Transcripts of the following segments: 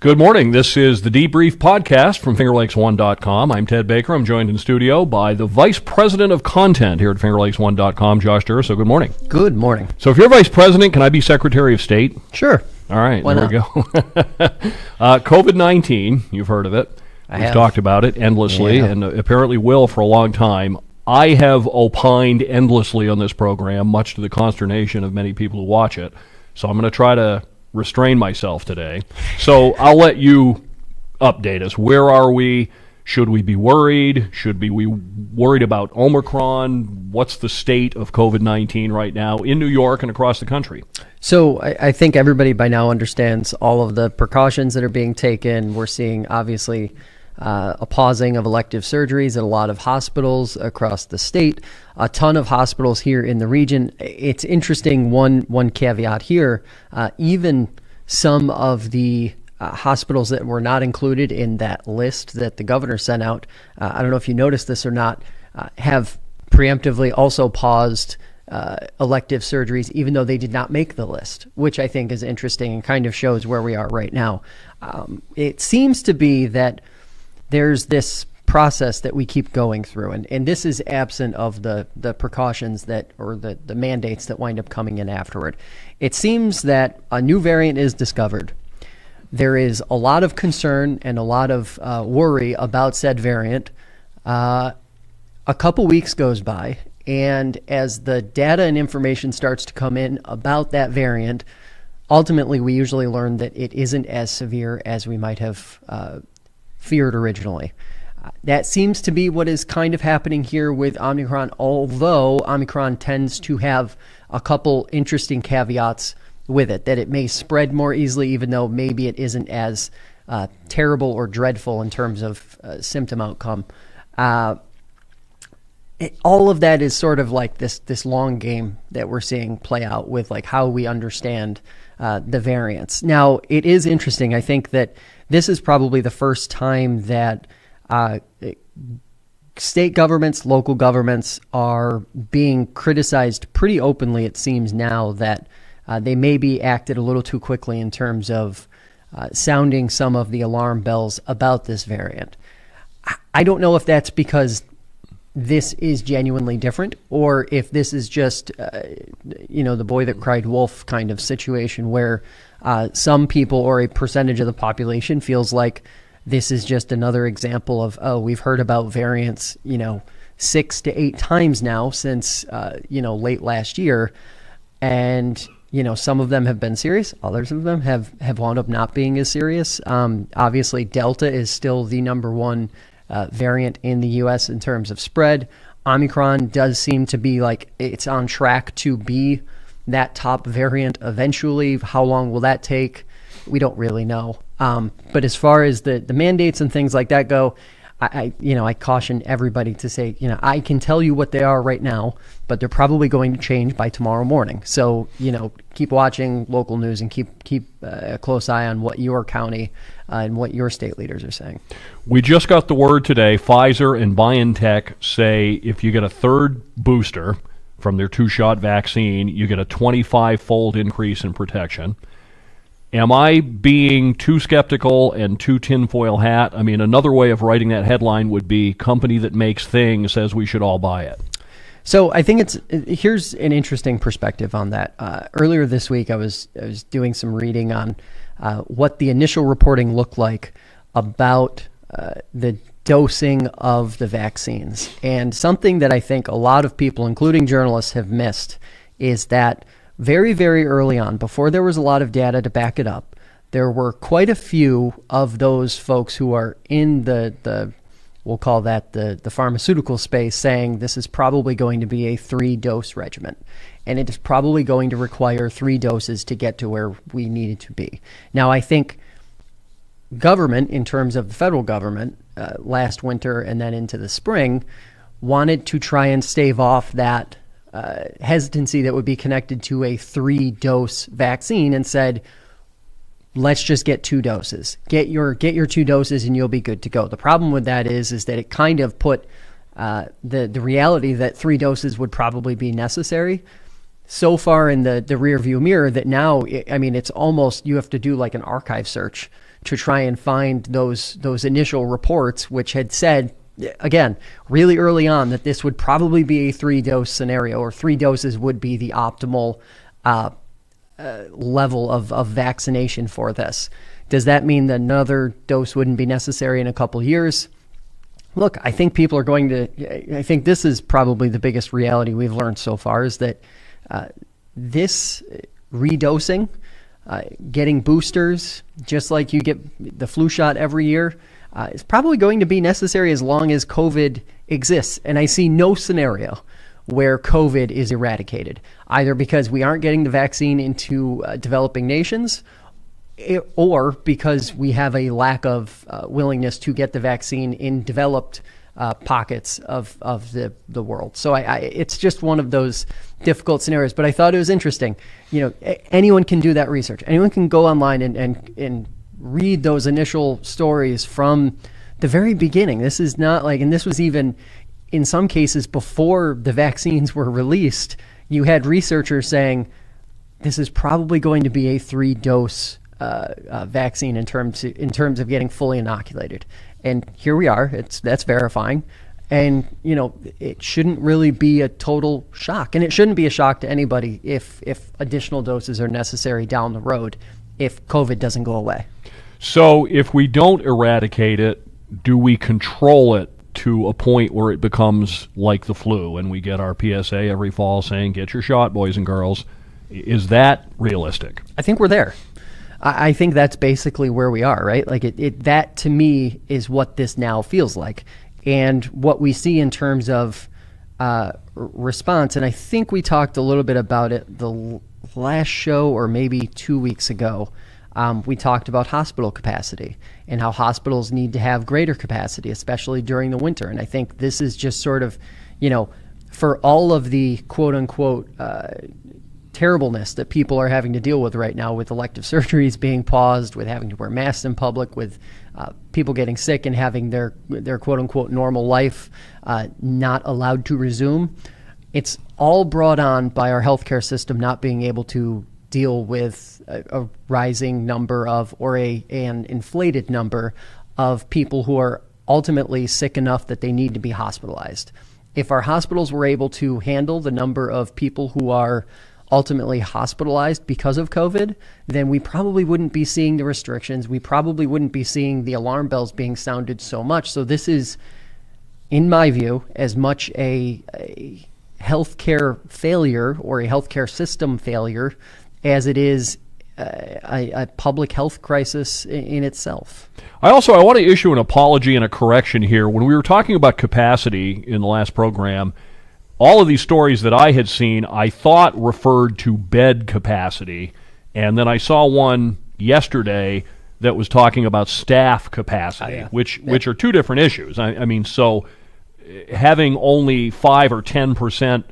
Good morning. This is the Debrief Podcast from FingerLakes1.com. I'm Ted Baker. I'm joined in studio by the Vice President of Content here at FingerLakes1.com, Josh Durso. Good morning. Good morning. So if you're Vice President, can I be Secretary of State? Sure. All right, Why there we go. COVID-19, you've heard of it. We've talked about it endlessly and apparently will for a long time. I have opined endlessly on this program, much to the consternation of many people who watch it. So I'm going to try to restrain myself today. So I'll let you update us. Where are we? Should we be worried? Should we be worried about Omicron? What's the state of COVID-19 right now in New York and across the country? So I think everybody by now understands all of the precautions that are being taken. We're seeing, obviously, a pausing of elective surgeries at a lot of hospitals across the state, a ton of hospitals here in the region. It's interesting, one caveat here, even some of the hospitals that were not included in that list that the governor sent out, I don't know if you noticed this or not, have preemptively also paused elective surgeries, even though they did not make the list, which I think is interesting and kind of shows where we are right now. It seems to be that there's this process that we keep going through, and this is absent of the precautions that, or the mandates that wind up coming in afterward. It seems that a new variant is discovered. There is a lot of concern and a lot of worry about said variant. A couple weeks goes by, and as the data and information starts to come in about that variant, ultimately we usually learn that it isn't as severe as we might have feared originally. That seems to be what is kind of happening here with Omicron, although Omicron tends to have a couple interesting caveats with it, that it may spread more easily, even though maybe it isn't as terrible or dreadful in terms of symptom outcome. All of that is sort of like this long game that we're seeing play out with like how we understand the variants. Now, it is interesting. I think that this is probably the first time that state governments, local governments are being criticized pretty openly, it seems now, that they maybe acted a little too quickly in terms of sounding some of the alarm bells about this variant. I don't know if that's because this is genuinely different, or if this is just, the boy that cried wolf kind of situation where some people or a percentage of the population feels like this is just another example of, we've heard about variants, 6 to 8 times now since, late last year. And, some of them have been serious. Others of them have wound up not being as serious. Obviously, Delta is still the number one variant in the U.S. in terms of spread. Omicron does seem to be like it's on track to be that top variant eventually. How long will that take? We don't really know. But as far as the mandates and things like that go, I caution everybody to say, I can tell you what they are right now, but they're probably going to change by tomorrow morning. So, keep watching local news and keep a close eye on what your county and what your state leaders are saying. We just got the word today, Pfizer and BioNTech say if you get a third booster from their 2-shot vaccine, you get a 25-fold increase in protection. Am I being too skeptical and too tinfoil hat? I mean, another way of writing that headline would be company that makes things says we should all buy it. So I think here's an interesting perspective on that. Earlier this week, I was doing some reading on what the initial reporting looked like about the dosing of the vaccines. And something that I think a lot of people, including journalists, have missed is that very, very early on, before there was a lot of data to back it up, there were quite a few of those folks who are in the we'll call that the pharmaceutical space saying this is probably going to be a 3-dose regimen. And it is probably going to require 3 doses to get to where we needed to be. Now, I think government, in terms of the federal government, last winter and then into the spring, wanted to try and stave off that hesitancy that would be connected to a 3-dose vaccine and said, let's just get 2 doses. Get your 2 doses and you'll be good to go. The problem with that is that it kind of put the reality that 3 doses would probably be necessary so far in the rear view mirror that now, I mean, it's almost, you have to do like an archive search to try and find those initial reports, which had said, again, really early on, that this would probably be a 3-dose scenario, or 3 doses would be the optimal level of vaccination for this. Does that mean that another dose wouldn't be necessary in a couple years? Look, I think people are going to, I think this is probably the biggest reality we've learned so far, is that this redosing, getting boosters, just like you get the flu shot every year, is probably going to be necessary as long as COVID exists. And I see no scenario where COVID is eradicated, either because we aren't getting the vaccine into developing nations, or because we have a lack of willingness to get the vaccine in developed pockets of the world. So it's just one of those difficult scenarios. But I thought it was interesting. Anyone can do that research. Anyone can go online and read those initial stories from the very beginning. This is not like, and this was even in some cases before the vaccines were released, you had researchers saying this is probably going to be a 3-dose vaccine in terms of getting fully inoculated. And here we are. That's verifying. And, it shouldn't really be a total shock. And it shouldn't be a shock to anybody if additional doses are necessary down the road if COVID doesn't go away. So if we don't eradicate it, do we control it to a point where it becomes like the flu and we get our PSA every fall saying, get your shot, boys and girls? Is that realistic? I think we're there. I think that's basically where we are, right? Like that to me is what this now feels like. And what we see in terms of response, and I think we talked a little bit about it the last show or maybe 2 weeks ago. We talked about hospital capacity and how hospitals need to have greater capacity, especially during the winter. And I think this is just sort of, for all of the quote unquote terribleness that people are having to deal with right now, with elective surgeries being paused, with having to wear masks in public, with people getting sick and having their quote unquote normal life not allowed to resume. It's all brought on by our healthcare system not being able to deal with a rising number of, or an inflated number of people who are ultimately sick enough that they need to be hospitalized. If our hospitals were able to handle the number of people who are ultimately hospitalized because of COVID, then we probably wouldn't be seeing the restrictions. We probably wouldn't be seeing the alarm bells being sounded so much. So this is, in my view, as much a healthcare failure or a healthcare system failure as it is a public health crisis in itself. I want to issue an apology and a correction here. When we were talking about capacity in the last program, all of these stories that I had seen, I thought referred to bed capacity, and then I saw one yesterday that was talking about staff capacity, which are two different issues. I mean, so having only 5 or 10%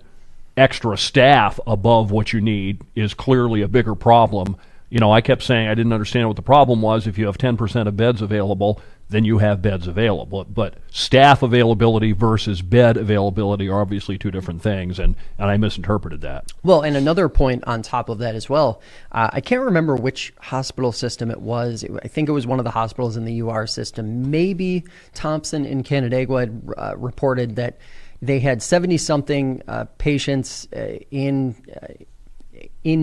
extra staff above what you need is clearly a bigger problem. I kept saying I didn't understand what the problem was. If you have 10% of beds available, then you have beds available. But staff availability versus bed availability are obviously two different things, and I misinterpreted that. Well, and another point on top of that as well, I can't remember which hospital system it was. I think it was one of the hospitals in the UR system. Maybe Thompson in Canandaigua had reported that they had 70-something patients in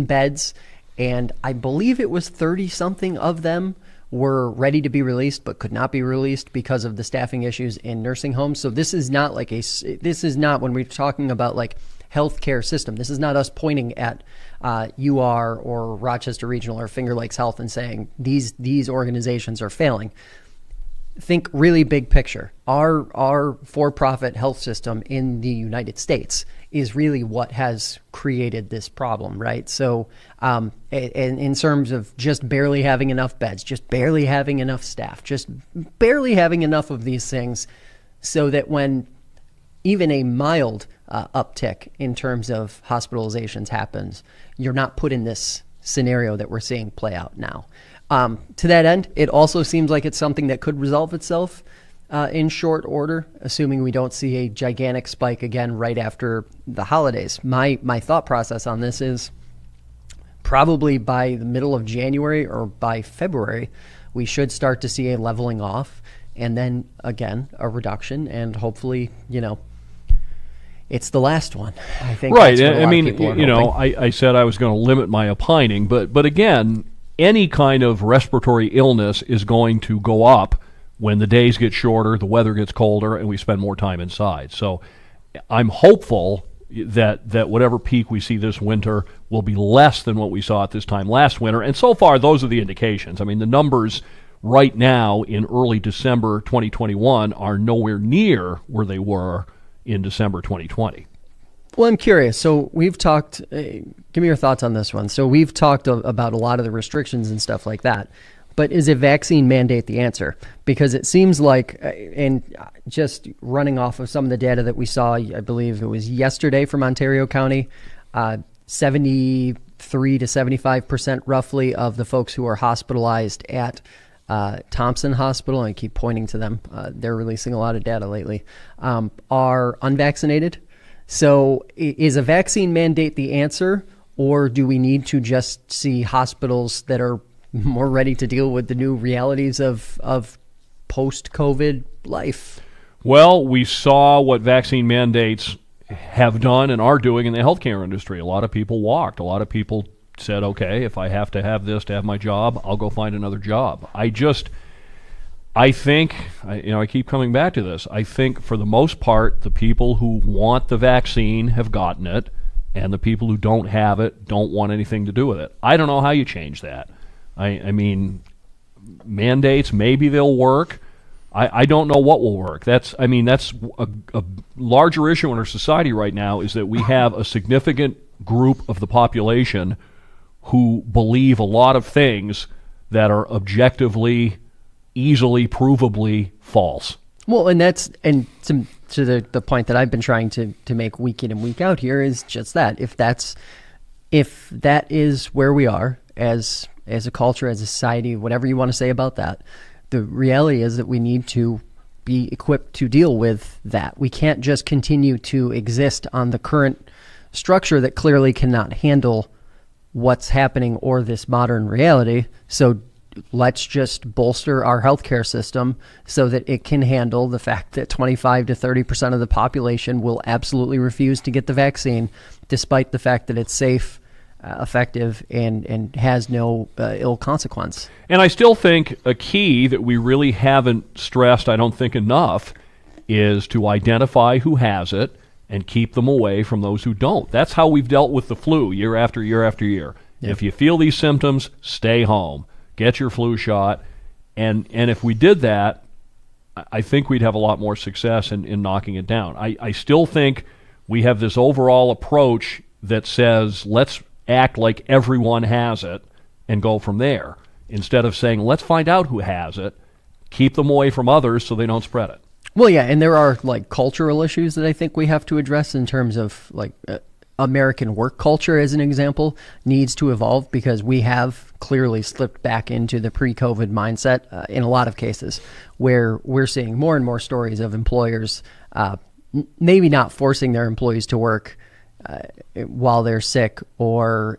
beds, and I believe it was 30-something of them were ready to be released but could not be released because of the staffing issues in nursing homes. So this is not when we're talking about like healthcare system. This is not us pointing at UR or Rochester Regional or Finger Lakes Health and saying these organizations are failing. Think really big picture. Our for-profit health system in the United States is really what has created this problem, right? So in terms of just barely having enough beds, just barely having enough staff, just barely having enough of these things so that when even a mild uptick in terms of hospitalizations happens, you're not put in this scenario that we're seeing play out now. To that end, it also seems like it's something that could resolve itself in short order, assuming we don't see a gigantic spike again right after the holidays. My thought process on this is probably by the middle of January or by February, we should start to see a leveling off, and then again a reduction, and hopefully, it's the last one. I think. Right. That's what a lot of people are hoping. I said I was going to limit my opining, but again, any kind of respiratory illness is going to go up when the days get shorter, the weather gets colder, and we spend more time inside. So I'm hopeful that whatever peak we see this winter will be less than what we saw at this time last winter. And so far, those are the indications. I mean, the numbers right now in early December 2021 are nowhere near where they were in December 2020. Well, I'm curious. So we've talked, give me your thoughts on this one. So we've talked about a lot of the restrictions and stuff like that. But is a vaccine mandate the answer? Because it seems like, and just running off of some of the data that we saw, I believe it was yesterday from Ontario County, 73 to 75% roughly of the folks who are hospitalized at Thompson Hospital, and I keep pointing to them, they're releasing a lot of data lately, are unvaccinated. So is a vaccine mandate the answer, or do we need to just see hospitals that are more ready to deal with the new realities of post-COVID life? Well, we saw what vaccine mandates have done and are doing in the healthcare industry. A lot of people walked. A lot of people said, okay, if I have to have this to have my job, I'll go find another job. I think, I keep coming back to this. I think for the most part, the people who want the vaccine have gotten it, and the people who don't have it don't want anything to do with it. I don't know how you change that. I mean, mandates, maybe they'll work. I don't know what will work. That's a larger issue in our society right now, is that we have a significant group of the population who believe a lot of things that are objectively, easily, provably false. Well, and to the point that I've been trying to make week in and week out here is just that. If that is where we are as a culture, as a society, whatever you want to say about that, the reality is that we need to be equipped to deal with that. We can't just continue to exist on the current structure that clearly cannot handle what's happening or this modern reality. So let's just bolster our healthcare system so that it can handle the fact that 25 to 30% of the population will absolutely refuse to get the vaccine, despite the fact that it's safe, effective, and has no ill consequence. And I still think a key that we really haven't stressed, I don't think enough, is to identify who has it and keep them away from those who don't. That's how we've dealt with the flu year after year after year. Yep. If you feel these symptoms, stay home. Get your flu shot. And if we did that, I think we'd have a lot more success in knocking it down. I still think we have this overall approach that says, let's act like everyone has it and go from there, instead of saying, let's find out who has it, keep them away from others so they don't spread it. Well, yeah, and there are like cultural issues that I think we have to address in terms of like American work culture, as an example, needs to evolve, because we have clearly slipped back into the pre-COVID mindset in a lot of cases, where we're seeing more and more stories of employers maybe not forcing their employees to work while they're sick, or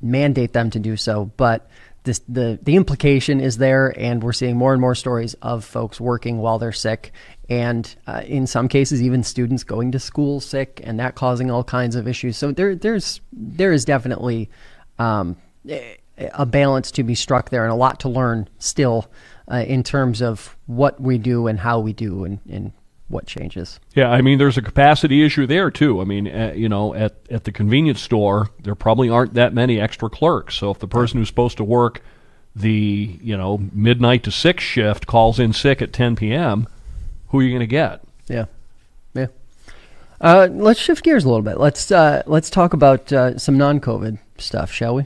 mandate them to do so, but the implication is there, and we're seeing more and more stories of folks working while they're sick, and in some cases even students going to school sick, and that causing all kinds of issues. So there is definitely a balance to be struck there, and a lot to learn still in terms of what we do and how we do and what changes. Yeah, I mean, there's a capacity issue there too. I mean, at the convenience store, there probably aren't that many extra clerks. So if the person who's supposed to work the midnight to 6 shift calls in sick at 10 p.m., who are you going to get? Yeah. Let's shift gears a little bit. Let's talk about some non-COVID stuff, shall we?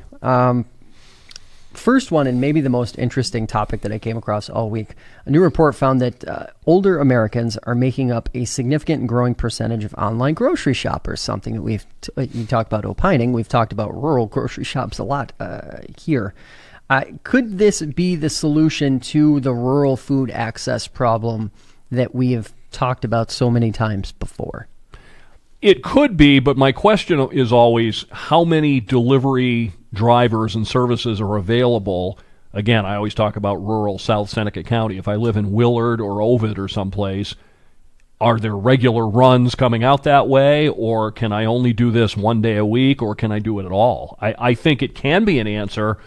First one, and maybe the most interesting topic that I came across all week, a new report found that older Americans are making up a significant and growing percentage of online grocery shoppers, something that you talked about opining. We've talked about rural grocery shops a lot here. Could this be the solution to the rural food access problem that we have talked about so many times before? It could be, but my question is always, how many delivery drivers and services are available Again, I always talk about rural South Seneca County. If I live in Willard or Ovid or someplace, are there regular runs coming out that way, or can I only do this one day a week, or can I do it at all? I think it can be an answer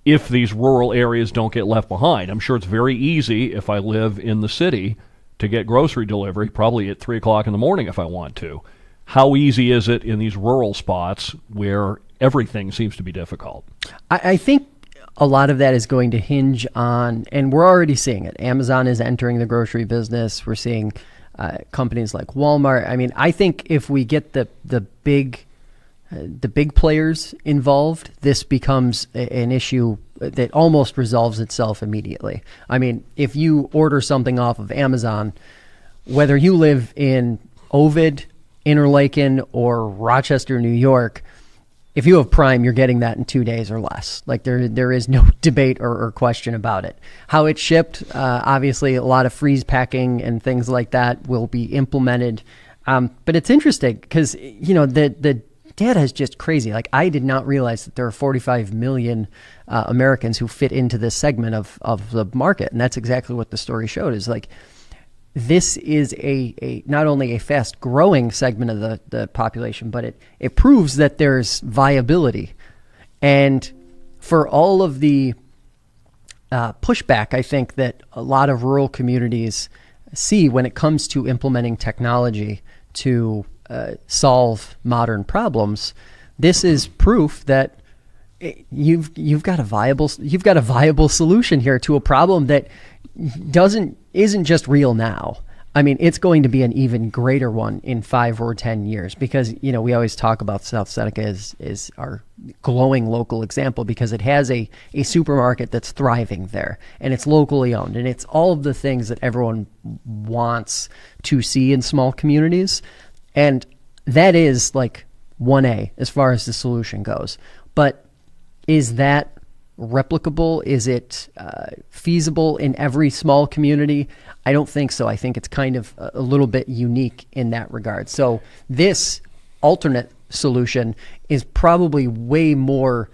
if these rural areas don't get left behind. I'm sure it's very easy if I live in the city to get grocery delivery, probably at 3 o'clock in the morning if I want to. How easy is it in these rural spots where everything seems to be difficult? I think a lot of that is going to hinge on, and we're already seeing it. Amazon is entering the grocery business. We're seeing companies like Walmart. I mean, I think if we get the big players involved, this becomes an issue that almost resolves itself immediately. I mean, if you order something off of Amazon, whether you live in Ovid, Interlaken, or Rochester, New York, if you have Prime, you're getting that in 2 days or less. Like there is no debate or question about it. How it's shipped, obviously a lot of freeze packing and things like that will be implemented. But it's interesting because, the data is just crazy. Like, I did not realize that there are 45 million Americans who fit into this segment of the market. And that's exactly what the story showed, is like, this is a not only a fast growing segment of the population, but it proves that there's viability. And for all of the pushback, I think that a lot of rural communities see when it comes to implementing technology to solve modern problems, this is proof that you've got a viable solution here to a problem that isn't just real now. I mean, it's going to be an even greater one in 5 or 10 years, because, we always talk about South Seneca as our glowing local example, because it has a supermarket that's thriving there, and it's locally owned, and it's all of the things that everyone wants to see in small communities. And that is like 1A as far as the solution goes. But is that replicable? Is it feasible in every small community? I don't think so. I think it's kind of a little bit unique in that regard. So this alternate solution is probably way more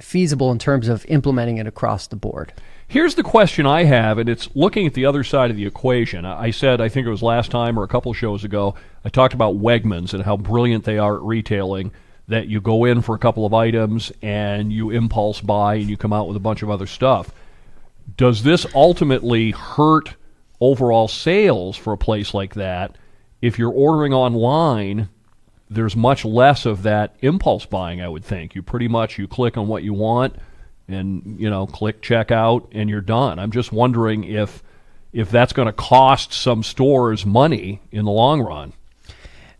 feasible in terms of implementing it across the board. Here's the question I have, and it's looking at the other side of the equation. I said, I think it was last time or a couple shows ago, I talked about Wegmans and how brilliant they are at retailing, that you go in for a couple of items and you impulse buy and you come out with a bunch of other stuff. Does this ultimately hurt overall sales for a place like that? If you're ordering online, there's much less of that impulse buying, I would think. You click on what you want and, click checkout and you're done. I'm just wondering if that's going to cost some stores money in the long run.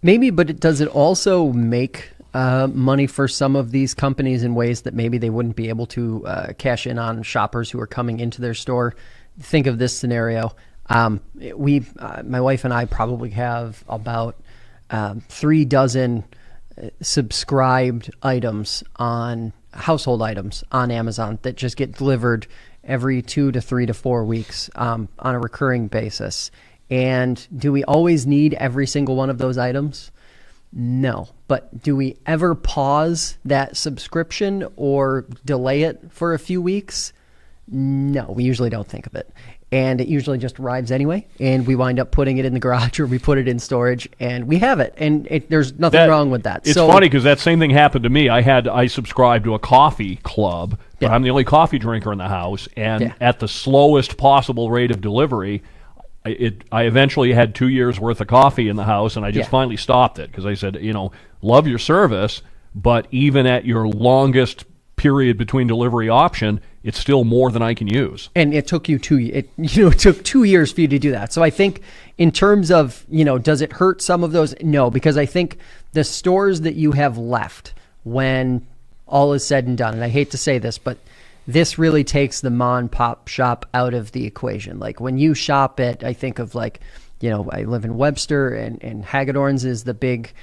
Maybe, but does it also make money for some of these companies in ways that maybe they wouldn't be able to cash in on shoppers who are coming into their store? Think of this scenario. My wife and I probably have about 3 dozen subscribed items household items on Amazon that just get delivered every 2 to 3 to 4 weeks on a recurring basis. And do we always need every single one of those items? No. But do we ever pause that subscription or delay it for a few weeks? No, we usually don't think of it. And it usually just arrives anyway, and we wind up putting it in the garage or we put it in storage, and we have it. And there's nothing wrong with that. It's funny because that same thing happened to me. I subscribed to a coffee club, but I'm the only coffee drinker in the house, and at the slowest possible rate of delivery, I eventually had 2 years worth of coffee in the house, and I just finally stopped it because I said, love your service, but even at your longest period between delivery option, it's still more than I can use. And it took you it took 2 years for you to do that. So I think in terms of, does it hurt some of those? No, because I think the stores that you have left when all is said and done, and I hate to say this, but this really takes the mom and pop shop out of the equation. Like when you shop at, I think of I live in Webster, and Hagedorn's is the big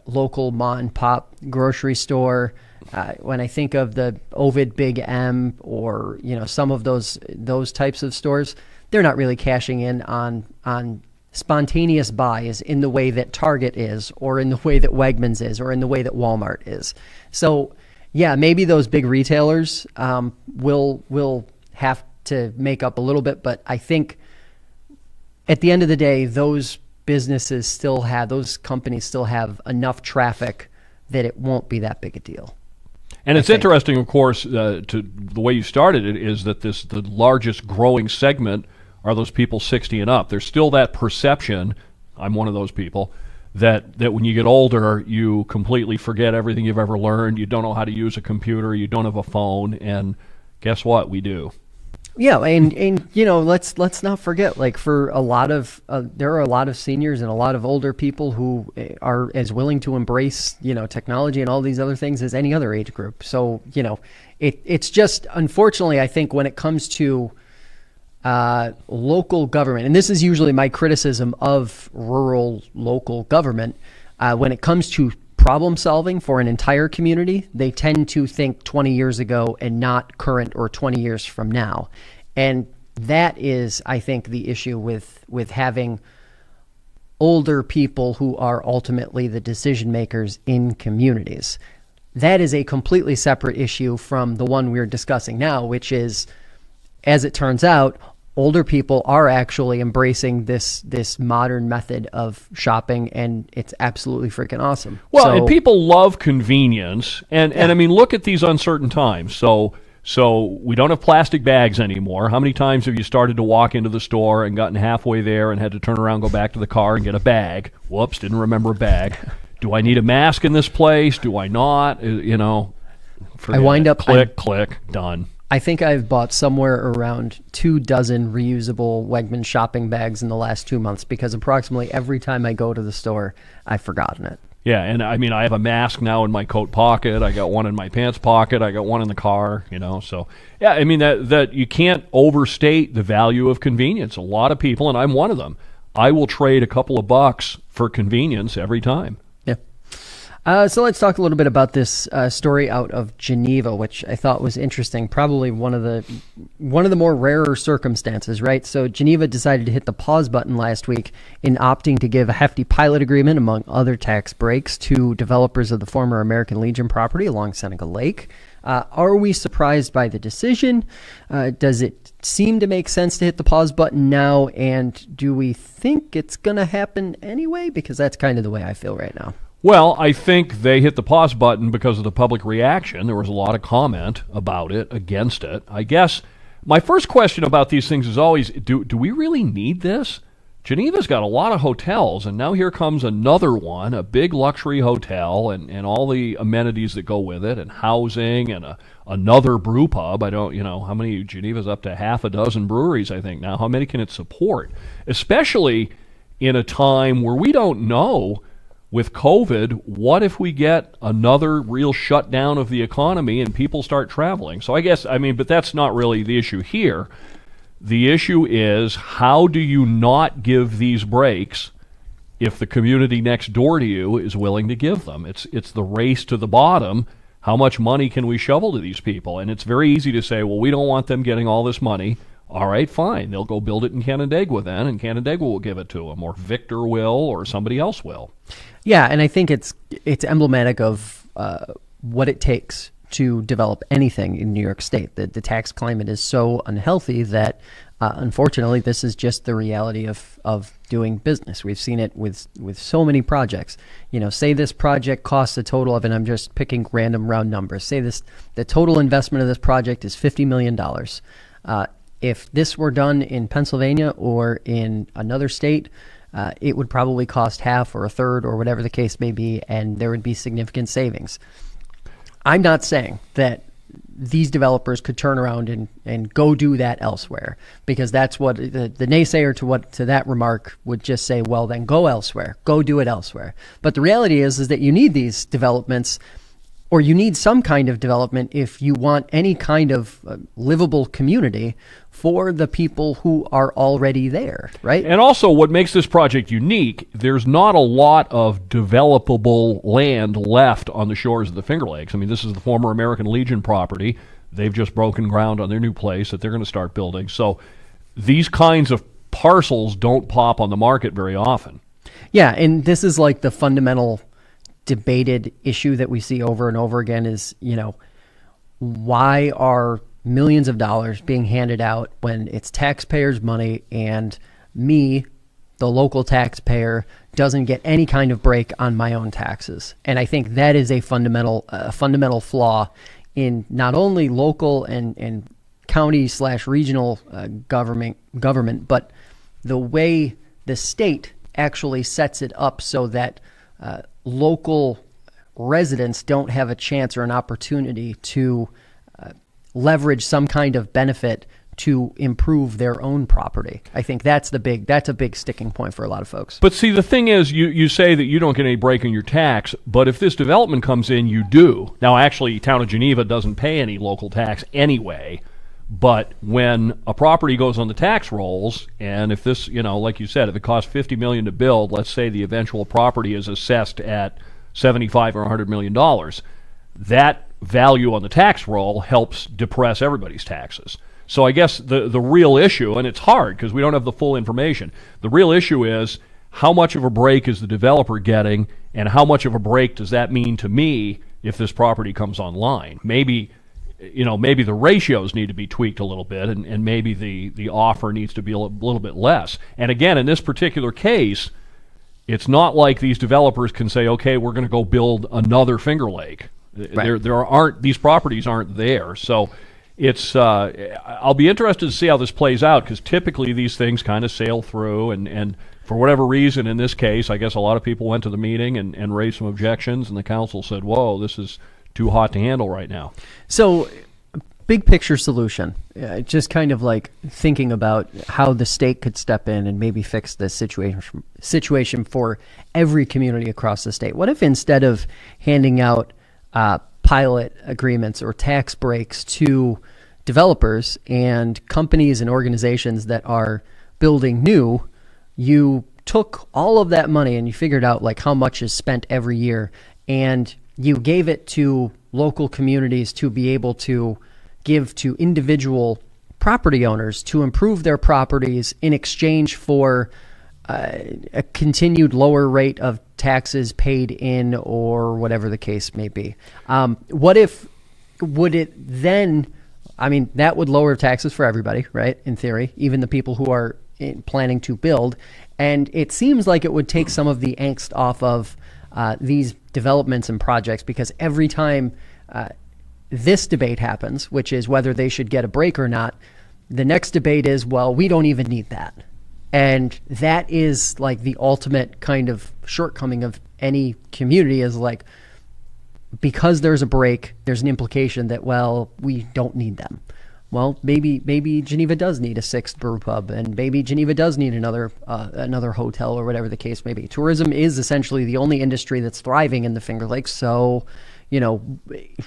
local mom and pop grocery store. When I think of the Ovid Big M or some of those types of stores, they're not really cashing in on spontaneous buys in the way that Target is, or in the way that Wegmans is, or in the way that Walmart is. So Yeah, maybe those big retailers will have to make up a little bit, but I think at the end of the day, those companies still have enough traffic that it won't be that big a deal. And it's interesting, of course, to the way you started it, is that the largest growing segment are those people 60 and up. There's still that perception, I'm one of those people, that when you get older, you completely forget everything you've ever learned. You don't know how to use a computer. You don't have a phone. And guess what? We do. Yeah, and let's not forget, like, for a lot of there are a lot of seniors and a lot of older people who are as willing to embrace technology and all these other things as any other age group. So it's just, unfortunately, I think when it comes to local government, and this is usually my criticism of rural local government, when it comes to problem solving for an entire community, they tend to think 20 years ago and not current or 20 years from now. And that is, I think, the issue with having older people who are ultimately the decision makers in communities. That is a completely separate issue from the one we're discussing now, which is, as it turns out, older people are actually embracing this modern method of shopping, and it's absolutely freaking awesome. Well, and people love convenience, and I mean, look at these uncertain times. So we don't have plastic bags anymore. How many times have you started to walk into the store and gotten halfway there and had to turn around, go back to the car and get a bag? Whoops, didn't remember a bag. Do I need a mask in this place? Do I not? I wind up click, done. I think I've bought somewhere around 24 reusable Wegmans shopping bags in the last 2 months, because approximately every time I go to the store, I've forgotten it. Yeah, and I mean, I have a mask now in my coat pocket. I got one in my pants pocket. I got one in the car, So, yeah, I mean, that you can't overstate the value of convenience. A lot of people, and I'm one of them, I will trade a couple of bucks for convenience every time. So let's talk a little bit about this story out of Geneva, which I thought was interesting. Probably one of the more rarer circumstances, right? So Geneva decided to hit the pause button last week in opting to give a hefty pilot agreement, among other tax breaks, to developers of the former American Legion property along Seneca Lake. Are we surprised by the decision? Does it seem to make sense to hit the pause button now? And do we think it's going to happen anyway? Because that's kind of the way I feel right now. Well, I think they hit the pause button because of the public reaction. There was a lot of comment about it, against it. I guess my first question about these things is always, do we really need this? Geneva's got a lot of hotels, and now here comes another one, a big luxury hotel, and all the amenities that go with it, and housing, and another brew pub. I don't, how many? Geneva's up to half a dozen breweries, I think, now. How many can it support? Especially in a time where we don't know, with COVID, what if we get another real shutdown of the economy and people start traveling? So I guess, but that's not really the issue here. The issue is, how do you not give these breaks if the community next door to you is willing to give them? It's the race to the bottom. How much money can we shovel to these people? And it's very easy to say, well, we don't want them getting all this money. All right, fine. They'll go build it in Canandaigua then, and Canandaigua will give it to them, or Victor will, or somebody else will. Yeah, and I think it's emblematic of what it takes to develop anything in New York State. The tax climate is so unhealthy that, unfortunately, this is just the reality of doing business. We've seen it with so many projects. Say this project costs a total of, and I'm just picking random round numbers, say the total investment of this project is $50 million. If this were done in Pennsylvania or in another state, it would probably cost half or a third or whatever the case may be, and there would be significant savings. I'm not saying that these developers could turn around and go do that elsewhere, because that's what the naysayer to that remark would just say, well, then go elsewhere, go do it elsewhere. But the reality is that you need these developments, or you need some kind of development if you want any kind of livable community for the people who are already there, right? And also, what makes this project unique, there's not a lot of developable land left on the shores of the Finger Lakes. This is the former American Legion property. They've just broken ground on their new place that they're going to start building. So these kinds of parcels don't pop on the market very often. Yeah, and this is like the fundamental debated issue that we see over and over again is, why are millions of dollars being handed out when it's taxpayers' money and me, the local taxpayer, doesn't get any kind of break on my own taxes? And I think that is a fundamental flaw in not only local and county/regional government, but the way the state actually sets it up so that local residents don't have a chance or an opportunity to leverage some kind of benefit to improve their own property. I think that's a big sticking point for a lot of folks. But see, the thing is, you say that you don't get any break in your tax, but if this development comes in, you do. Now, actually, town of Geneva doesn't pay any local tax anyway, but when a property goes on the tax rolls, and if this, like you said, if it costs $50 million to build, let's say the eventual property is assessed at $75 or $100 million, that value on the tax roll helps depress everybody's taxes. So I guess the real issue, and it's hard because we don't have the full information, the real issue is how much of a break is the developer getting, and how much of a break does that mean to me if this property comes online? Maybe the ratios need to be tweaked a little bit, and maybe the offer needs to be a little bit less. And again, in this particular case, it's not like these developers can say, okay, we're going to go build another Finger Lake. Right. These properties aren't there. So it's I'll be interested to see how this plays out, because typically these things kind of sail through, and for whatever reason in this case, I guess a lot of people went to the meeting and raised some objections, and the council said, whoa, this is too hot to handle right now. So big picture solution, just kind of like thinking about how the state could step in and maybe fix this situation for every community across the state. What if instead of handing out pilot agreements or tax breaks to developers and companies and organizations that are building new, you took all of that money and you figured out like how much is spent every year, and you gave it to local communities to be able to give to individual property owners to improve their properties in exchange for a continued lower rate of taxes paid in, or whatever the case may be. That would lower taxes for everybody, right? In theory, even the people who are planning to build. And it seems like it would take some of the angst off of these developments and projects, because every time this debate happens, which is whether they should get a break or not, the next debate is, well, we don't even need that. And that is like the ultimate kind of shortcoming of any community, is like, because there's a break, there's an implication that, well, we don't need them. Well, maybe Geneva does need a sixth brew pub, and maybe Geneva does need another hotel, or whatever the case may be. Tourism is essentially the only industry that's thriving in the Finger Lakes, so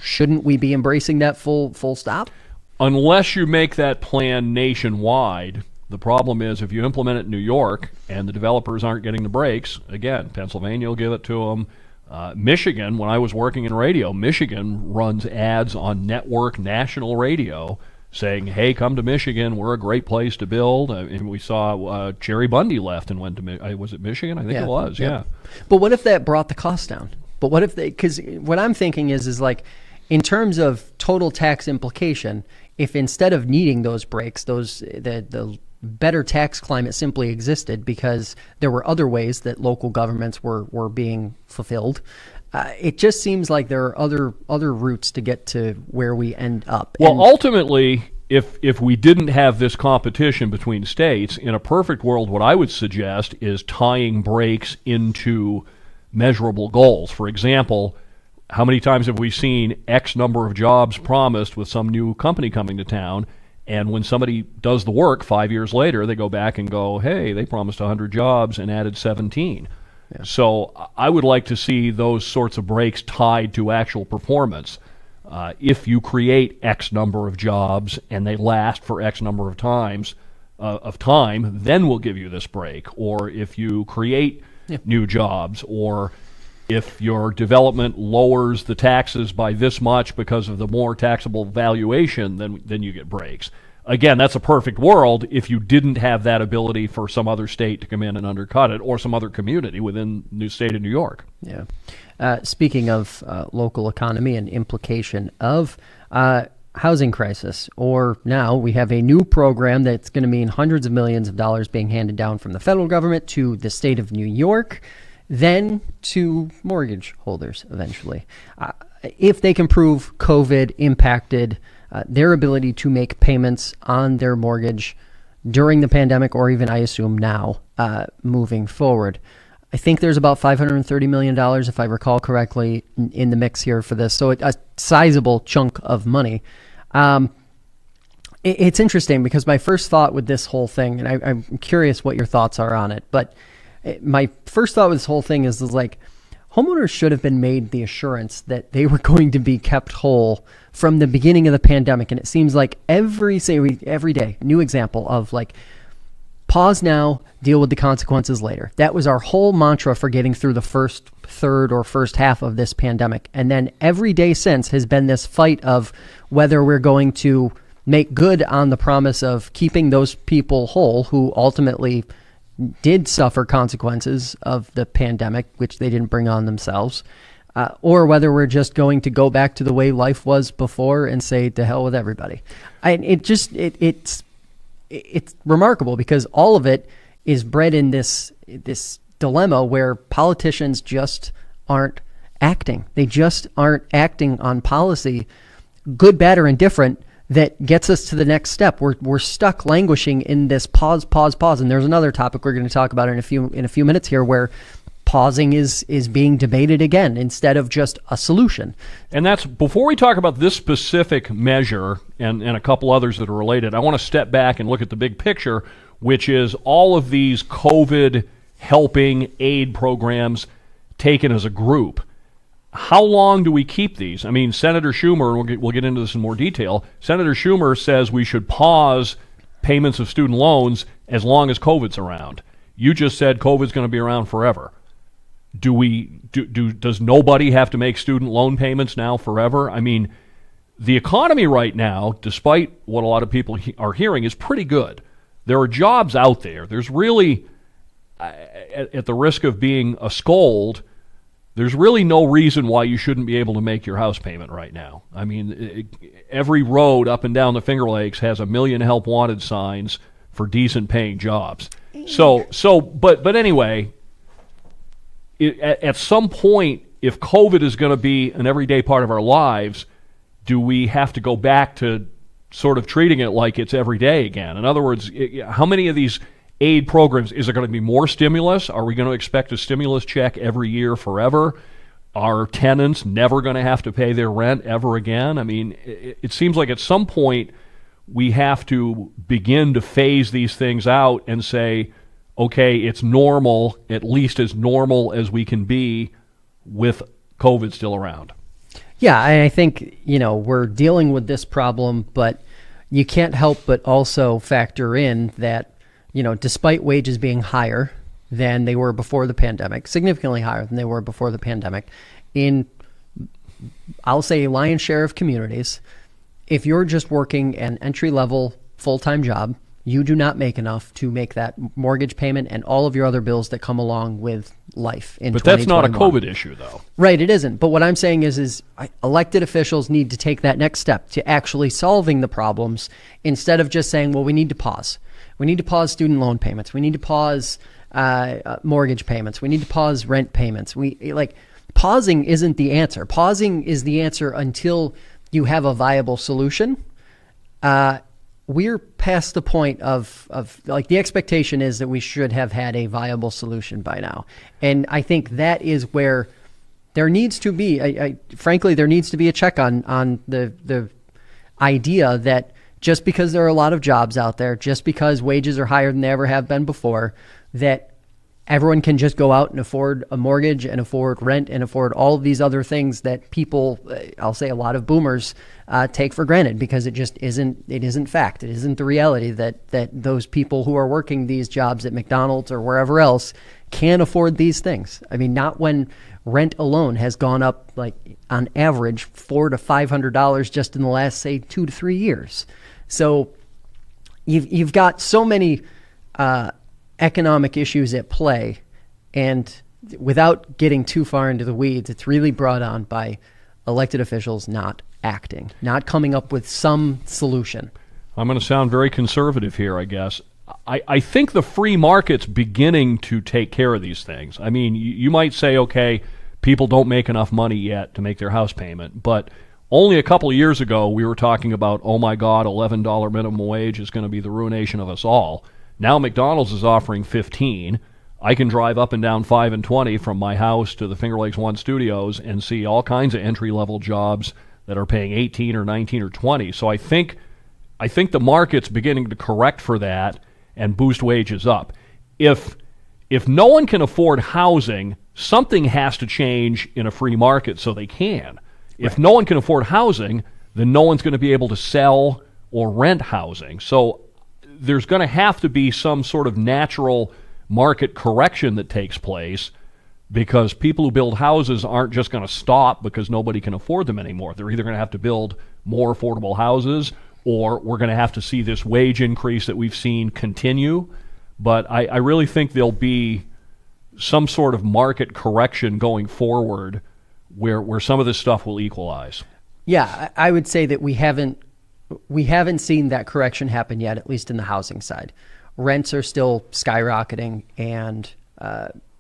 shouldn't we be embracing that full stop? Unless you make that plan nationwide. The problem is, if you implement it in New York and the developers aren't getting the breaks, again, Pennsylvania will give it to them. Michigan, when I was working in radio, Michigan runs ads on network national radio saying, hey, come to Michigan, we're a great place to build. And we saw Jerry Bundy left and went to, was it Michigan? I think it was, yeah. But what if that brought the cost down? But what if because what I'm thinking is like, in terms of total tax implication, if instead of needing those breaks, the better tax climate simply existed because there were other ways that local governments were being fulfilled, it just seems like there are other routes to get to where we end up. Well, ultimately, if we didn't have this competition between states, in a perfect world, what I would suggest is tying breaks into measurable goals. For example, how many times have we seen X number of jobs promised with some new company coming to town, and when somebody does the work 5 years later, they go back and go, hey, they promised 100 jobs and added 17. Yeah. So I would like to see those sorts of breaks tied to actual performance. If you create X number of jobs and they last for X number of time, then we'll give you this break. Or if you create new jobs, or if your development lowers the taxes by this much because of the more taxable valuation, then you get breaks. again, that's a perfect world if you didn't have that ability for some other state to come in and undercut it, or some other community within the state of New York. Yeah. Speaking of local economy and implication of housing crisis, or now we have a new program that's going to mean hundreds of millions of dollars being handed down from the federal government to the state of New York, then to mortgage holders eventually. If they can prove COVID impacted their ability to make payments on their mortgage during the pandemic, or even I assume now, moving forward. I think there's about $530 million, if I recall correctly, in the mix here for this. So a sizable chunk of money. It's interesting because my first thought with this whole thing, and I'm curious what your thoughts are on it, but my first thought with this whole thing is like, homeowners should have been made the assurance that they were going to be kept whole from the beginning of the pandemic. And it seems like every day, a new example of like, pause now, deal with the consequences later. That was our whole mantra for getting through the first third or first half of this pandemic. And then every day since has been this fight of whether we're going to make good on the promise of keeping those people whole who ultimately did suffer consequences of the pandemic, which they didn't bring on themselves, or whether we're just going to go back to the way life was before and say to hell with everybody. It's remarkable because all of it is bred in this dilemma where politicians just aren't acting. They just aren't acting on policy, good, bad, or indifferent, that gets us to the next step. We're stuck languishing in this pause. And there's another topic we're going to talk about in a few minutes here where pausing is being debated again instead of just a solution. And that's, before we talk about this specific measure and a couple others that are related, I want to step back and look at the big picture, which is all of these COVID helping aid programs taken as a group. How long do we keep these? I mean, Senator Schumer, we'll get into this in more detail, Senator Schumer says we should pause payments of student loans as long as COVID's around. You just said COVID's going to be around forever. Does nobody have to make student loan payments now forever? I mean, the economy right now, despite what a lot of people are hearing, is pretty good. There are jobs out there. There's really, at the risk of being a scold, there's really no reason why you shouldn't be able to make your house payment right now. I mean, every road up and down the Finger Lakes has a million help wanted signs for decent paying jobs. But anyway, at some point, if COVID is going to be an everyday part of our lives, do we have to go back to sort of treating it like it's every day again? In other words, how many of these aid programs, is there going to be more stimulus? Are we going to expect a stimulus check every year forever? Are tenants never going to have to pay their rent ever again? I mean, it seems like at some point we have to begin to phase these things out and say, okay, it's normal, at least as normal as we can be with COVID still around. Yeah, I think, we're dealing with this problem, but you can't help but also factor in that, despite wages being higher than they were before the pandemic, significantly higher than they were before the pandemic, in, I'll say, a lion's share of communities, if you're just working an entry-level full-time job, you do not make enough to make that mortgage payment and all of your other bills that come along with life in 2021. But that's not a COVID issue, though. Right, it isn't. But what I'm saying is elected officials need to take that next step to actually solving the problems instead of just saying, well, we need to pause. We need to pause student loan payments. We need to pause mortgage payments. We need to pause rent payments. Pausing isn't the answer. Pausing is the answer until you have a viable solution. We're past the point of the expectation is that we should have had a viable solution by now. And I think that is where there needs to be, frankly, there needs to be a check on the idea that just because there are a lot of jobs out there, just because wages are higher than they ever have been before, that everyone can just go out and afford a mortgage and afford rent and afford all of these other things that people, I'll say a lot of boomers, take for granted because it just isn't fact. It isn't the reality that those people who are working these jobs at McDonald's or wherever else can afford these things. I mean, not when rent alone has gone up on average $400 to $500 just in the last, say, 2 to 3 years. So you've got so many economic issues at play, and without getting too far into the weeds, it's really brought on by elected officials not acting, not coming up with some solution. I'm going to sound very conservative here, I guess. I think the free market's beginning to take care of these things. I mean, you might say, okay, people don't make enough money yet to make their house payment, but only a couple of years ago we were talking about, oh my God, $11 minimum wage is going to be the ruination of us all. Now McDonald's is offering $15. I can drive up and down 5 and 20 from my house to the Finger Lakes One studios and see all kinds of entry-level jobs that are paying 18 or 19 or 20. So I think the market's beginning to correct for that and boost wages up. If no one can afford housing, something has to change in a free market so they can. If no one can afford housing, then no one's going to be able to sell or rent housing. So there's going to have to be some sort of natural market correction that takes place, because people who build houses aren't just going to stop because nobody can afford them anymore. They're either going to have to build more affordable houses, or we're going to have to see this wage increase that we've seen continue. But I really think there'll be some sort of market correction going forward where some of this stuff will equalize. Yeah, I would say that we haven't seen that correction happen yet, at least in the housing side. Rents are still skyrocketing, and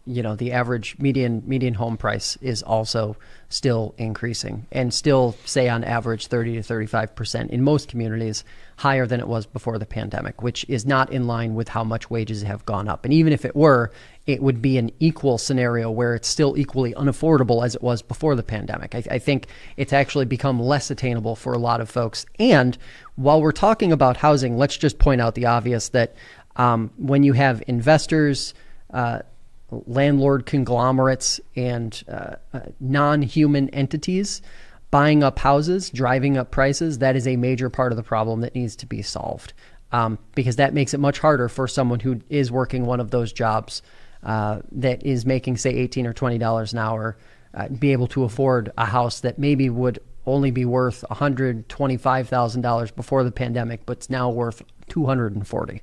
the average median home price is also still increasing, and still, say on average 30 to 35% in most communities higher than it was before the pandemic, which is not in line with how much wages have gone up. And even if it were, it would be an equal scenario where it's still equally unaffordable as it was before the pandemic. I think it's actually become less attainable for a lot of folks. And while we're talking about housing, let's just point out the obvious that when you have investors, landlord conglomerates, and non-human entities buying up houses, driving up prices, that is a major part of the problem that needs to be solved, because that makes it much harder for someone who is working one of those jobs that is making, say, $18 or $20 an hour, be able to afford a house that maybe would only be worth $125,000 before the pandemic, but it's now worth $240,000.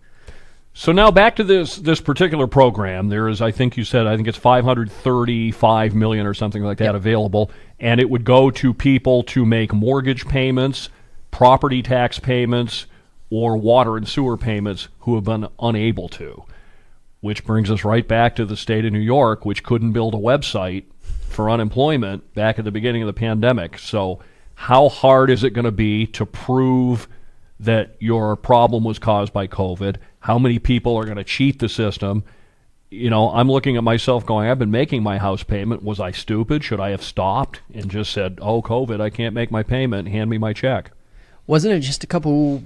So now back to this particular program. There is, I think it's $535 million or something like that available, and it would go to people to make mortgage payments, property tax payments, or water and sewer payments who have been unable to. Which brings us right back to the state of New York, which couldn't build a website for unemployment back at the beginning of the pandemic. So how hard is it going to be to prove that your problem was caused by COVID? How many people are going to cheat the system? I'm looking at myself going, I've been making my house payment. Was I stupid? Should I have stopped and just said, oh, COVID, I can't make my payment. Hand me my check. Wasn't it just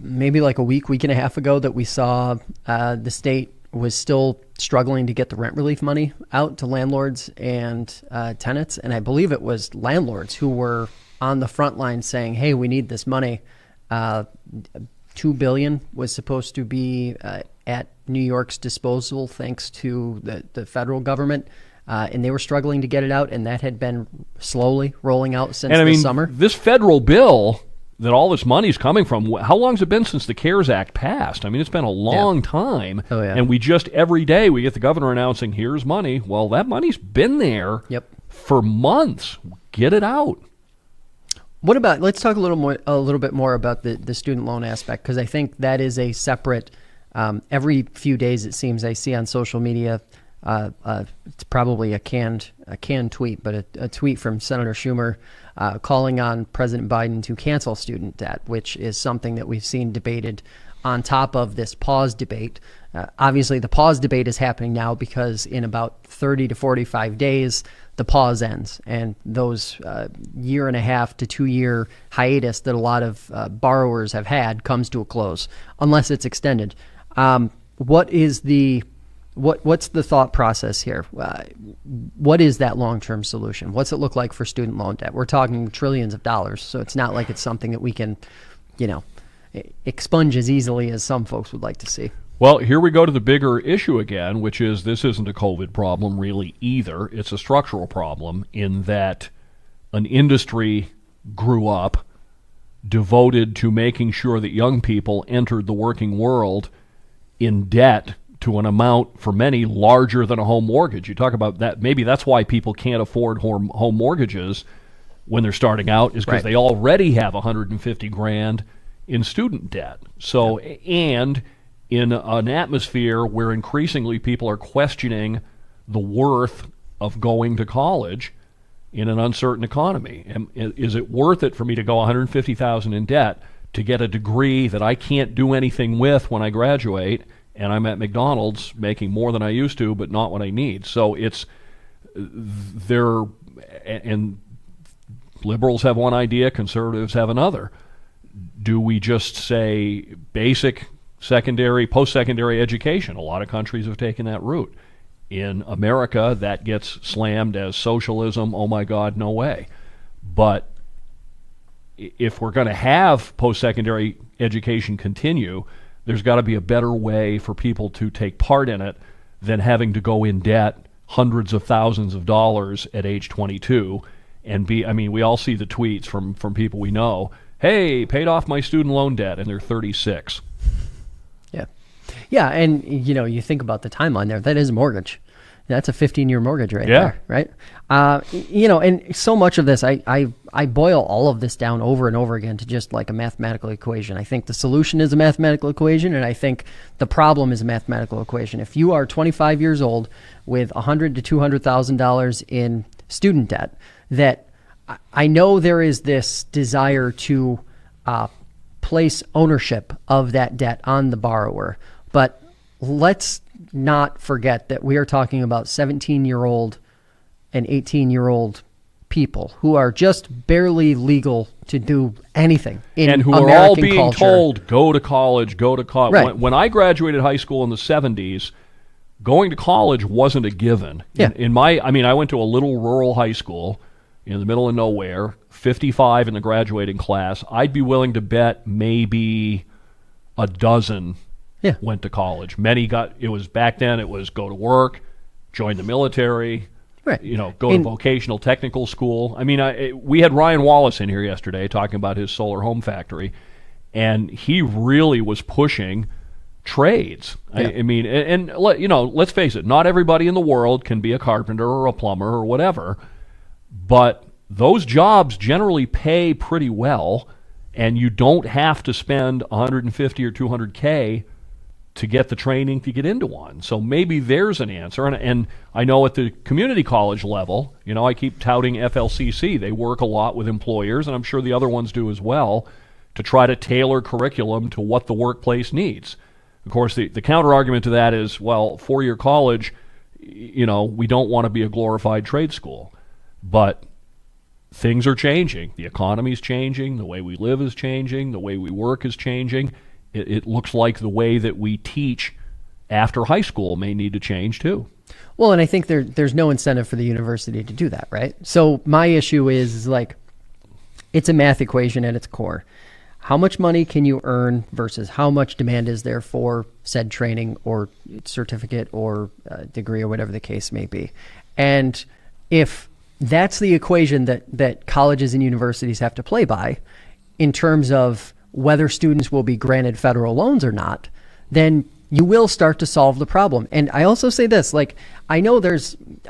maybe like a week and a half ago that we saw the state was still struggling to get the rent relief money out to landlords and tenants? And I believe it was landlords who were on the front line saying, hey, we need this money. $2 billion was supposed to be at New York's disposal thanks to the federal government, and they were struggling to get it out, and that had been slowly rolling out since the summer. This federal bill that all this money's coming from, how long has it been since the CARES Act passed? I mean, it's been a long time, and we just every day we get the governor announcing, here's money. Well, that money's been there for months. Get it out. What about, let's talk a little bit more about the student loan aspect, because I think that is a separate, every few days it seems I see on social media, it's probably a canned tweet, but a tweet from Senator Schumer calling on President Biden to cancel student debt, which is something that we've seen debated on top of this pause debate. Obviously, the pause debate is happening now because in about 30 to 45 days, the pause ends, and those year and a half to 2 year hiatus that a lot of borrowers have had comes to a close, unless it's extended. What's the thought process here? What is that long-term solution? What's it look like for student loan debt? We're talking trillions of dollars, so it's not like it's something that we can, expunge as easily as some folks would like to see. Well, here we go to the bigger issue again, which is this isn't a COVID problem really either. It's a structural problem in that an industry grew up devoted to making sure that young people entered the working world in debt to an amount, for many, larger than a home mortgage. You talk about that. Maybe that's why people can't afford home mortgages when they're starting out, is because they already have $150,000 in student debt. So, and in an atmosphere where increasingly people are questioning the worth of going to college in an uncertain economy. Is it worth it for me to go $150,000 in debt to get a degree that I can't do anything with when I graduate, and I'm at McDonald's making more than I used to, but not what I need? So it's there, and liberals have one idea, conservatives have another. Do we just say basic secondary, post-secondary education? A lot of countries have taken that route. In America, that gets slammed as socialism. Oh my God, no way. But if we're going to have post-secondary education continue, there's got to be a better way for people to take part in it than having to go in debt hundreds of thousands of dollars at age 22 and be, I mean, we all see the tweets from people we know, hey, paid off my student loan debt, and they're 36. Yeah. Yeah, and you think about the timeline there. That is a mortgage. That's a 15-year mortgage there, right? And so much of this, I boil all of this down over and over again to just like a mathematical equation. I think the solution is a mathematical equation, and I think the problem is a mathematical equation. If you are 25 years old with $100,000 to $200,000 in student debt, that I know there is this desire to place ownership of that debt on the borrower, but let's not forget that we are talking about 17-year-old and 18-year-old people who are just barely legal to do anything in and who American are all being culture. told, go to college, go to college. Right. When I graduated high school in the 70s, going to college wasn't a given. Yeah. I went to a little rural high school in the middle of nowhere, 55 in the graduating class. I'd be willing to bet maybe a dozen went to college. Many back then it was go to work, join the military, go to vocational technical school. I mean, we had Ryan Wallace in here yesterday talking about his solar home factory, and he really was pushing trades. Yeah. Let's face it, not everybody in the world can be a carpenter or a plumber or whatever, but those jobs generally pay pretty well, and you don't have to spend $150 or $200K to get the training to get into one. So maybe there's an answer. And I know at the community college level, I keep touting FLCC. They work a lot with employers, and I'm sure the other ones do as well, to try to tailor curriculum to what the workplace needs. Of course, the counter-argument to that is, well, four-year college, we don't want to be a glorified trade school. But things are changing. The economy's changing. The way we live is changing. The way we work is changing. It looks like the way that we teach after high school may need to change too. Well, and I think there's no incentive for the university to do that, right? So my issue is like, it's a math equation at its core. How much money can you earn versus how much demand is there for said training or certificate or degree or whatever the case may be? And if that's the equation that colleges and universities have to play by in terms of whether students will be granted federal loans or not, then you will start to solve the problem. And I also say this, like, I know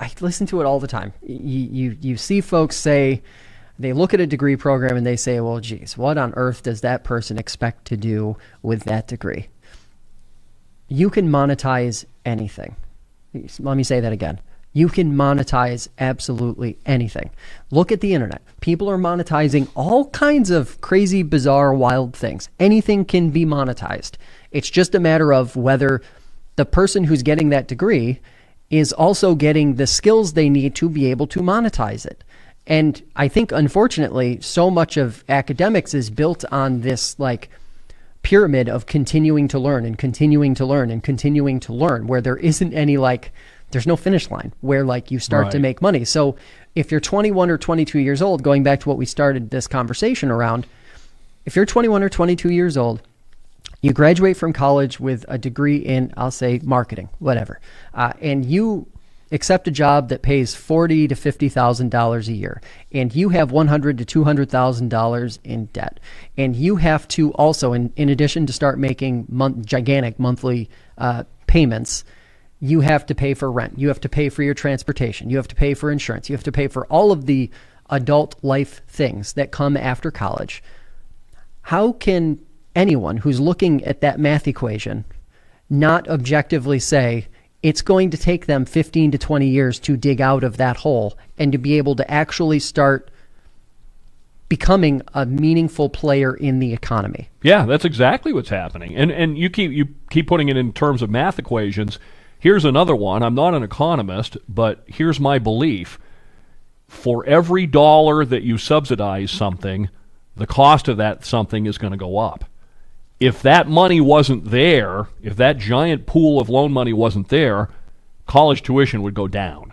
I listen to it all the time. You see folks say, they look at a degree program and they say, well, geez, what on earth does that person expect to do with that degree? You can monetize anything. Let me say that again. You can monetize absolutely anything. Look at the internet. People are monetizing all kinds of crazy, bizarre, wild things. Anything can be monetized. It's just a matter of whether the person who's getting that degree is also getting the skills they need to be able to monetize it. And I think, unfortunately, so much of academics is built on this like pyramid of continuing to learn and continuing to learn and continuing to learn, where there isn't any there's no finish line where you start to make money. So if you're 21 or 22 years old, going back to what we started this conversation around, if you're 21 or 22 years old, you graduate from college with a degree in, I'll say, marketing, whatever, and accept a job that pays $40,000 to $50,000 a year, and you have $100,000 to $200,000 in debt, and you have to also, in addition to start making gigantic monthly payments, you have to pay for rent, you have to pay for your transportation, you have to pay for insurance, you have to pay for all of the adult life things that come after college. How can anyone who's looking at that math equation not objectively say it's going to take them 15 to 20 years to dig out of that hole and to be able to actually start becoming a meaningful player in the economy? Yeah, that's exactly what's happening. And you keep putting it in terms of math equations. Here's another one. I'm not an economist, but here's my belief. For every dollar that you subsidize something, the cost of that something is going to go up. If that money wasn't there, if that giant pool of loan money wasn't there, college tuition would go down.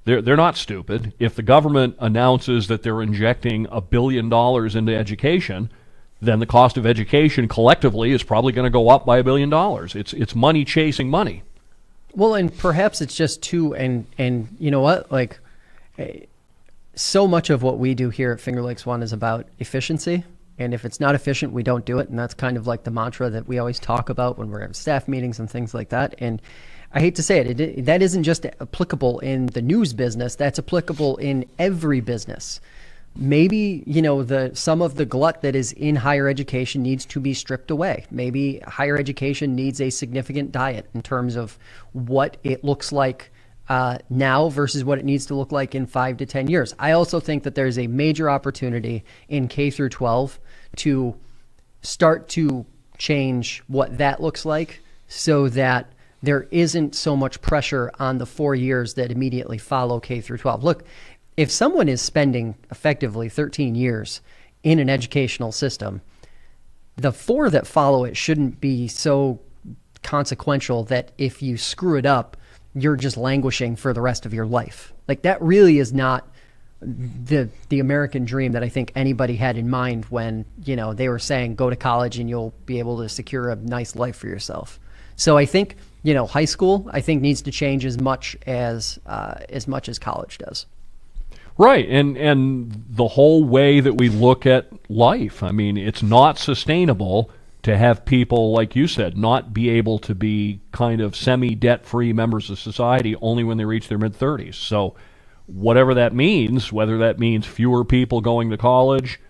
They're not stupid. If the government announces that they're injecting $1 billion into education, then the cost of education collectively is probably going to go up by $1 billion. It's money chasing money. Well, and perhaps it's just too, and you know what, like, so much of what we do here at Finger Lakes One is about efficiency. And if it's not efficient, we don't do it. And that's kind of like the mantra that we always talk about when we're at staff meetings and things like that. And I hate to say it, that isn't just applicable in the news business. That's applicable in every business. Maybe, some of the glut that is in higher education needs to be stripped away. Maybe higher education needs a significant diet in terms of what it looks like now versus what it needs to look like in 5 to 10 years. I also think that there's a major opportunity in K through 12 to start to change what that looks like so that there isn't so much pressure on the 4 years that immediately follow K through 12. Look, if someone is spending effectively 13 years in an educational system, the 4 that follow it shouldn't be so consequential that if you screw it up, you're just languishing for the rest of your life. Like, that really is not the American dream that I think anybody had in mind when, they were saying go to college and you'll be able to secure a nice life for yourself. So I think, high school, I think, needs to change as much as college does. Right, and the whole way that we look at life. I mean, it's not sustainable to have people, like you said, not be able to be kind of semi-debt-free members of society only when they reach their mid-30s. So whatever that means, whether that means fewer people going to college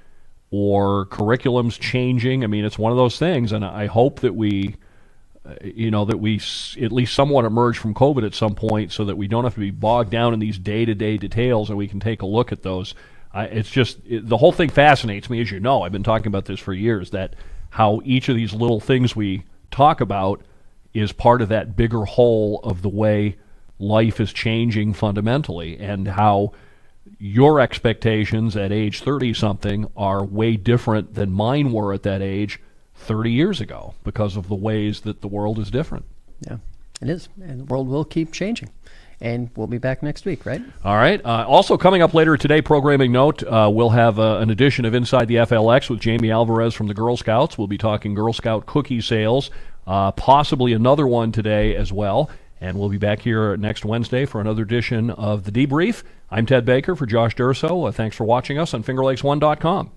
or curriculums changing, I mean, it's one of those things, and I hope that we at least somewhat emerge from COVID at some point so that we don't have to be bogged down in these day-to-day details and we can take a look at those. The whole thing fascinates me, as you know. I've been talking about this for years, that how each of these little things we talk about is part of that bigger whole of the way life is changing fundamentally, and how your expectations at age 30-something are way different than mine were at that age 30 years ago because of the ways that the world is different. Yeah, it is. And the world will keep changing. And we'll be back next week, right? All right. Also coming up later today, programming note, we'll have an edition of Inside the FLX with Jamie Alvarez from the Girl Scouts. We'll be talking Girl Scout cookie sales, possibly another one today as well. And we'll be back here next Wednesday for another edition of The Debrief. I'm Ted Baker for Josh Durso. Thanks for watching us on FingerLakes1.com.